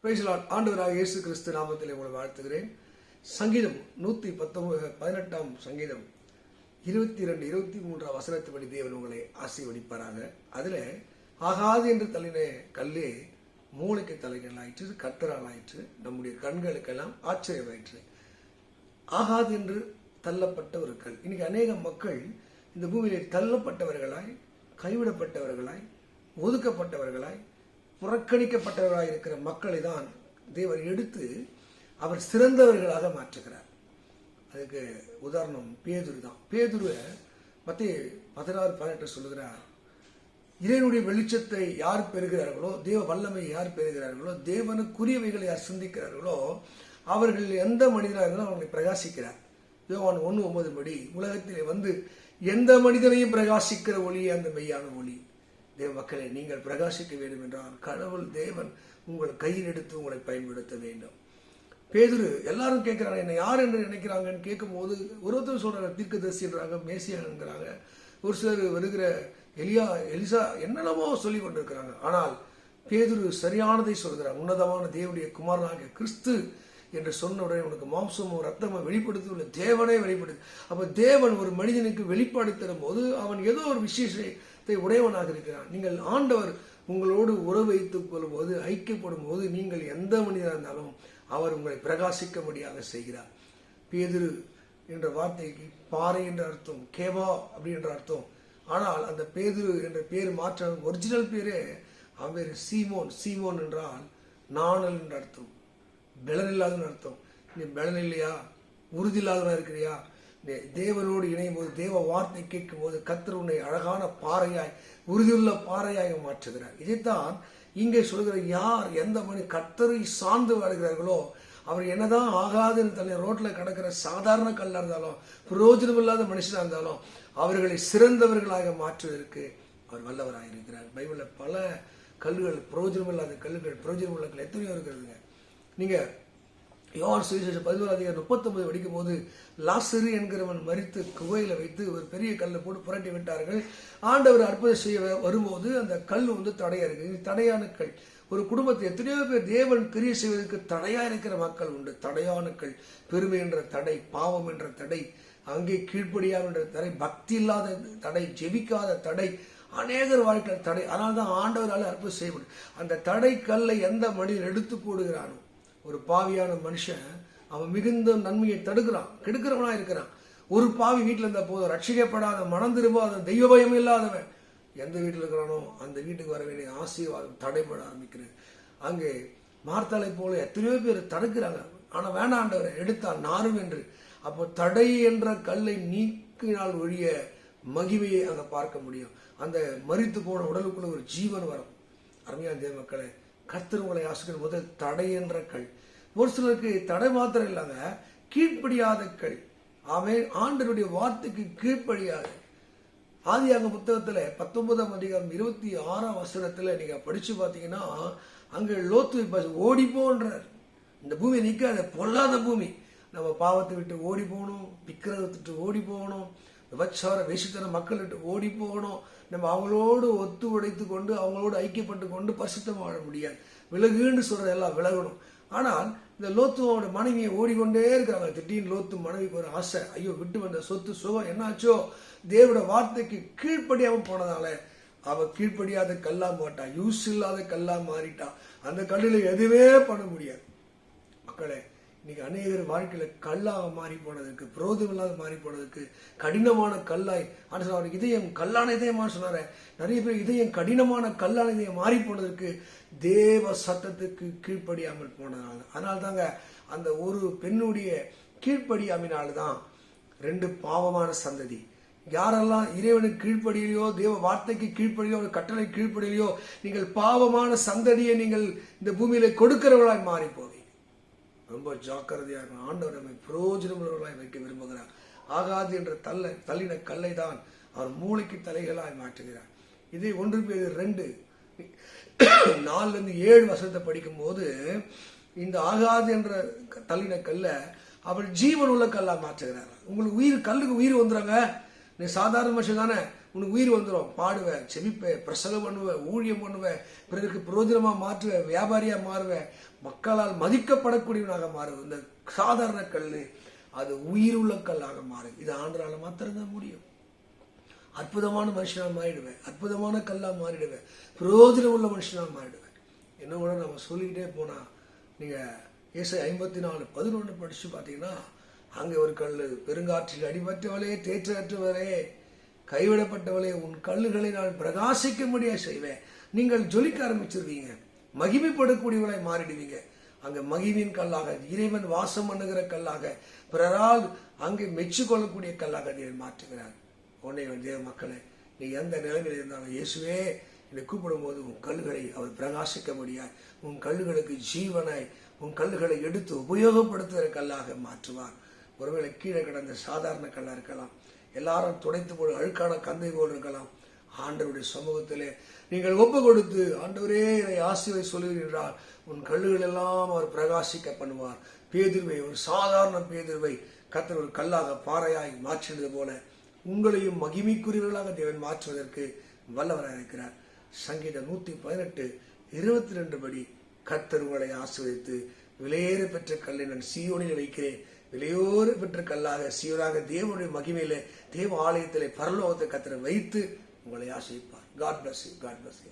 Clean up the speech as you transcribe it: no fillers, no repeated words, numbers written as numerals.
Price Lord. ஆண்டவராக இயேசு கிறிஸ்து நாமத்தில் உங்களை வாழ்த்துகிறேன். சங்கீதம் 118 சங்கீதம் 22, 23 வசனத்தின்படி தேவன் உங்களை ஆசீர்வதிப்பாராக. அதில் ஆகாது என்று தள்ளின கல்லே மூளைக்கு தலைகளாயிற்று, கர்த்தராலாயிற்று, நம்முடைய கண்களுக்கெல்லாம் ஆச்சரியமாயிற்று. ஆகாது என்று தள்ளப்பட்ட ஒரு கல். இன்னைக்கு அநேக மக்கள் இந்த பூமியிலே தள்ளப்பட்டவர்களாய், கைவிடப்பட்டவர்களாய், ஒதுக்கப்பட்டவர்களாய், புறக்கணிக்கப்பட்டவர்களாக இருக்கிற மக்களை தான் தேவன் எடுத்து அவர் சிறந்தவர்களாக மாற்றுகிறார். அதுக்கு உதாரணம் பேதுரு தான். பேதுருவை மத்திய 16:18 சொல்லுகிறார், இறைவனுடைய வெளிச்சத்தை யார் பெறுகிறார்களோ, தேவ வல்லமை யார் பெறுகிறார்களோ, தேவனுக்குரியவைகளை யார் சிந்திக்கிறார்களோ அவர்கள் எந்த மனிதனாக இருந்தாலும் அவங்களை பிரகாசிக்கிறார். யோவான் 1:9 படி உலகத்திலே வந்து எந்த மனிதனையும் பிரகாசிக்கிற ஒளி அந்த மெய்யான ஒளி. தேவ மக்களை, நீங்கள் பிரகாசிக்க வேண்டும் என்றால் கடவுள் தேவன் உங்கள் கையில் எடுத்து உங்களை பயன்படுத்த வேண்டும். பேதுரு எல்லாரும் கேட்கிறாங்க, என்ன யார் என்று நினைக்கிறாங்கன்னு கேட்கும் போது ஒருத்தர் சொல்றாங்க தீர்க்கதரிசின்றாங்க, மேசியாங்கிறாங்க, ஒரு சிலர் வருகிற எலிசா என்னென்னமோ சொல்லி கொண்டிருக்கிறாங்க. ஆனால் பேதுரு சரியானதை சொல்கிறார். உன்னதமான தேவனுடைய குமாரனாகிய கிறிஸ்து என்று சொன்ன உடனே உனக்கு மாம்சமும் ரத்தமும் வெளிப்படுத்தி தேவனே வெளிப்படுத்து. அப்ப தேவன் ஒரு மனிதனுக்கு வெளிப்பாடு தரும் போது அவன் ஏதோ ஒரு விசேஷத்தை உடையவனாக இருக்கிறான். நீங்கள் ஆண்டவர் உங்களோடு உறவு வைத்துக் கொள்ளும் போது, ஐக்கியப்படும் போது, நீங்கள் எந்த மனிதனாக இருந்தாலும் அவர் உங்களை பிரகாசிக்க முடியாத செய்கிறார். பேதுரு என்ற வார்த்தைக்கு பாறை என்ற அர்த்தம், கேவா அப்படி என்ற அர்த்தம். ஆனால் அந்த பேதுரு என்ற பேர் மாற்ற ஒரிஜினல் பேரே அவன் பேர் சீமோன். சீமோன் என்றால் நாணல் என்ற அர்த்தம், பலன் இல்லாதன்னு அர்த்தம். நீ பலன் இல்லையா, உறுதி இல்லாதவனா இருக்கிறியா, தேவனோடு இணையும் போது, தேவ வார்த்தை கேட்கும் போது கர்த்தர் உன்னை அழகான பாறையாய், உறுதியுள்ள பாறையாக மாற்றுகிறார். இதைத்தான் இங்கே சொல்கிற யார் எந்த மணி கர்த்தரை சார்ந்து வருகிறார்களோ அவர் என்னதான் ஆகாதுன்னு தன்னை ரோட்ல கிடக்கிற சாதாரண கல்லா இருந்தாலும், பிரயோஜனம் இல்லாத மனுஷனா இருந்தாலும் அவர்களை சிறந்தவர்களாக மாற்றுவதற்கு அவர் வல்லவராக இருக்கிறார். பைபிள்ல பல கல்லுகள், பிரயோஜனம் இல்லாத கல்லுகள், பிரயோஜனம் உள்ள கல் எத்தனையோ இருக்கிறதுங்க. நீங்க யோவான் சுவிசேஷம் 11:39 படிக்கும் போது லாசரு என்கிறவன் மரித்து குகையில வைத்து ஒரு பெரிய கல்லை போட்டு புரட்டி விட்டார்கள். ஆண்டவர் அற்புதம் செய்ய வரும்போது அந்த கல் தடையா இருக்கு. தடையான கல். ஒரு குடும்பத்தை எத்தனையோ பேர் தேவன் கிரியை செய்வதற்கு தடையா இருக்கிற மக்கள் உண்டு. தடையான கல், பெருமை என்ற தடை, பாவம் என்ற தடை, அங்கே கீழ்ப்படியா என்ற தடை, பக்தி இல்லாத தடை, ஜெபிக்காத தடை, அநேகர் வாழ்க்கையில் தடை. ஆனால் தான் ஆண்டவரால் அற்புதம் செய்யப்படும். அந்த தடை கல்லை எந்த மனிதன் எடுத்து போடுகிறானோ, ஒரு பாவியான மனுஷன் அவன் மிகுந்த நன்மையை தடுக்கிறான், கெடுக்கிறவனா இருக்கிறான். ஒரு பாவி வீட்டில் இருந்தா போதும், ரட்சிக்கப்படாத, மனம் திரும்பாத, தெய்வ பயம் இல்லாதவன் எந்த வீட்டில் இருக்கிறானோ அந்த வீட்டுக்கு வர வேண்டிய ஆசீர்வாதம் தடைபட ஆரம்பிக்கிறது. அங்கே மார்த்தாளை போல எத்தனையோ பேர் தடுக்கிறாங்க. ஆனா வேணாண்டவரை எடுத்தால் நாரும் என்று. அப்போ தடை என்ற கல்லை நீக்கினால் ஒழிய மகிமையை அங்க பார்க்க முடியும். அந்த மரித்து போன உடலுக்குள்ள ஒரு ஜீவன் வரும். அருமையான தேவ மக்களை, கர்த்தர் உங்களை ஆசிரியர் முதல் தடை என்ற கல். ஒரு சிலருக்கு தடை மாத்திரம் இல்லாங்க, கீழ்ப்படியாத கல். அவன் ஆண்டவருடைய வார்த்தைக்கு கீழ்ப்படியாத. ஆதியாகம புத்தகத்துல 19:26 வசனத்துல நீங்க படிச்சு பாத்தீங்கன்னா அங்க லோத்து ஓடி போன்றார். இந்த பூமி நிக்காத, பொல்லாத பூமி. நம்ம பாவத்தை விட்டு ஓடி போகணும், விக்கிரகத்தை விட்டு ஓடி போகணும், விபச்சார வேசித்தன மக்கள் விட்டு ஓடி போகணும். நம்ம அவங்களோடு ஒத்து உடைத்து கொண்டு, அவங்களோடு ஐக்கியப்பட்டு கொண்டு பரிசுத்தம் வாழ முடியாது. விலகுன்னு சொல்றதெல்லாம் விலகணும். ஆனால் இந்த லோத்துவோட மனைவியை ஓடிக்கொண்டே இருக்காங்க. திடீர்னு லோத்து மனைவிக்கு ஒரு ஆசை, ஐயோ விட்டு வந்த சொத்து சுகம் என்னாச்சோ, தேவட வார்த்தைக்கு கீழ்ப்படியாம போனதால அவ கீழ்ப்படியாத கல்லா மாட்டா, யூஸ் இல்லாத கல்லா மாறிட்டா. அந்த கல்லில் எதுவே பண்ண முடியாது. மக்களே, இன்னைக்கு அநேகர் வாழ்க்கையில கல்லாக மாறி போனதுக்கு, புரோதம் இல்லாத மாறி போனதுக்கு, கடினமான கல்லாய் அவர் இதயம் கல்லான இதயமானு சொன்னார. நிறைய பேர் இதயம் கடினமான கல்லான இதயம் மாறி போனதற்கு தேவ சட்டத்துக்கு கீழ்ப்படியாமல் போனதுனால. அதனால தாங்க அந்த ஒரு பெண்ணுடைய கீழ்ப்படியாமினால்தான் 2 பாவமான சந்ததி. யாரெல்லாம் இறைவனுக்கு கீழ்ப்படியலையோ, தேவ வார்த்தைக்கு கீழ்ப்படியோ, கட்டளை கீழ்ப்படியலையோ, நீங்கள் பாவமான சந்ததியை நீங்கள் இந்த பூமியில கொடுக்கிறவர்களாய் மாறி போவீங்க. ரொம்ப ஜாக்கிரதையா இருக்கும். ஆண்டவர் நம்மை பிரயோஜனமுள்ளவர்களாய் வைக்க விரும்புகிறார். ஆகாது என்ற தள்ளின கல்லை தான் அவர் மூளைக்கு தலைகளாய் மாற்றுகிறார். இதே 1 பேதுரு 2:4-7 வசனத்தை படிக்கும் போது இந்த ஆகாது என்ற தள்ளின கல்ல அவர் ஜீவன் உள்ள கல்லா மாற்றுகிறார். உங்களுக்கு உயிர், கல்லுக்கு உயிர் வந்துடுறாங்க. நீ சாதாரண மனுஷன் தானே, உனக்கு உயிர் வந்துடும். பாடுவேன், செபிப்பேன், பிரசங்கம் பண்ணுவேன், ஊழியம் பண்ணுவேன், பிறருக்கு பிரயோஜனமா மாற்றுவேன், வியாபாரியா மாறுவேன், மக்களால் மதிக்கப்படக்கூடியவனாக மாறும். இந்த சாதாரண கல் அது உயிருள்ள கல்லாக மாறும். இது ஆண்டரால மாத்திரம்தான் முடியும். அற்புதமான மனுஷனா மாறிடுவேன், அற்புதமான கல்லா மாறிடுவேன், பிரயோஜனம் உள்ள மனுஷனா மாறிடுவேன். என்ன கூட நம்ம சொல்லிக்கிட்டே போனா நீங்க ஏசாயா 54:11 படிச்சு பார்த்தீங்கன்னா, அங்கே ஒரு கல், பெருங்காற்றில் அடிபட்டவளே, தேற்றவளே, கைவிடப்பட்டவளே, உன் கல்லுகளை நான் பிரகாசிக்கும்படியா செய்வேன். நீங்கள் ஜொலிக்க ஆரம்பிச்சிருவீங்க, மகிமைப்படக்கூடியவளை மாறிடுவீங்க. அங்கே மகிமையின் கல்லாக, இறைவன் வாசம் பண்ணுகிற கல்லாக, பிறரால் அங்கே மெச்சுக்கொள்ளக்கூடிய கல்லாக தேவன் மாற்றுகிறார். உன்னை தேவ மக்களே, நீ எந்த நிலைமையில் இருந்தாலும் இயேசுவே என்னை கூப்பிடும் போது உன் கல்லுகளை அவர் பிரகாசிக்க முடியாது. உன் கல்லுகளுக்கு ஜீவனாய் உன் கல்லுகளை எடுத்து உபயோகப்படுத்துகிற கல்லாக மாற்றுவார். ஒருவேளை கீழே கிடந்த சாதாரண கல்லா இருக்கலாம், எல்லாரும் துடைத்து போடு அழுக்கான கந்தை போல் இருக்கலாம். ஆண்டவருடைய சமூகத்திலே நீங்கள் ஒப்பு கொடுத்து, ஆண்டவரே என்னை ஆசீர்வதி சொல்லுகிறார், உன் கல்லுகள் எல்லாம் அவர் பிரகாசிக்க பண்ணுவார். பேதுருவை, ஒரு சாதாரண பேதுருவை கர்த்தர் ஒரு கல்லாக பாறையாய் மாற்றினது போல உங்களையும் மகிமைக்குரியவர்களாக தேவன் மாற்றுவதற்கு வல்லவராக இருக்கிறார். சங்கீதம் 118:22 படி கர்த்தர் உங்களை ஆசீர்வதித்து, விலையேற பெற்ற கல்லை நான் சீயோனில் வைக்கிறேன், விலையோறு பெற்ற கல்லாக சீயோனாக தேவனுடைய மகிமையிலே, தேவ ஆலயத்திலே, பரலோகத்தை கர்த்தர் வைத்து உங்களை ஆசீர்வதிப்பார். God bless you. God bless you.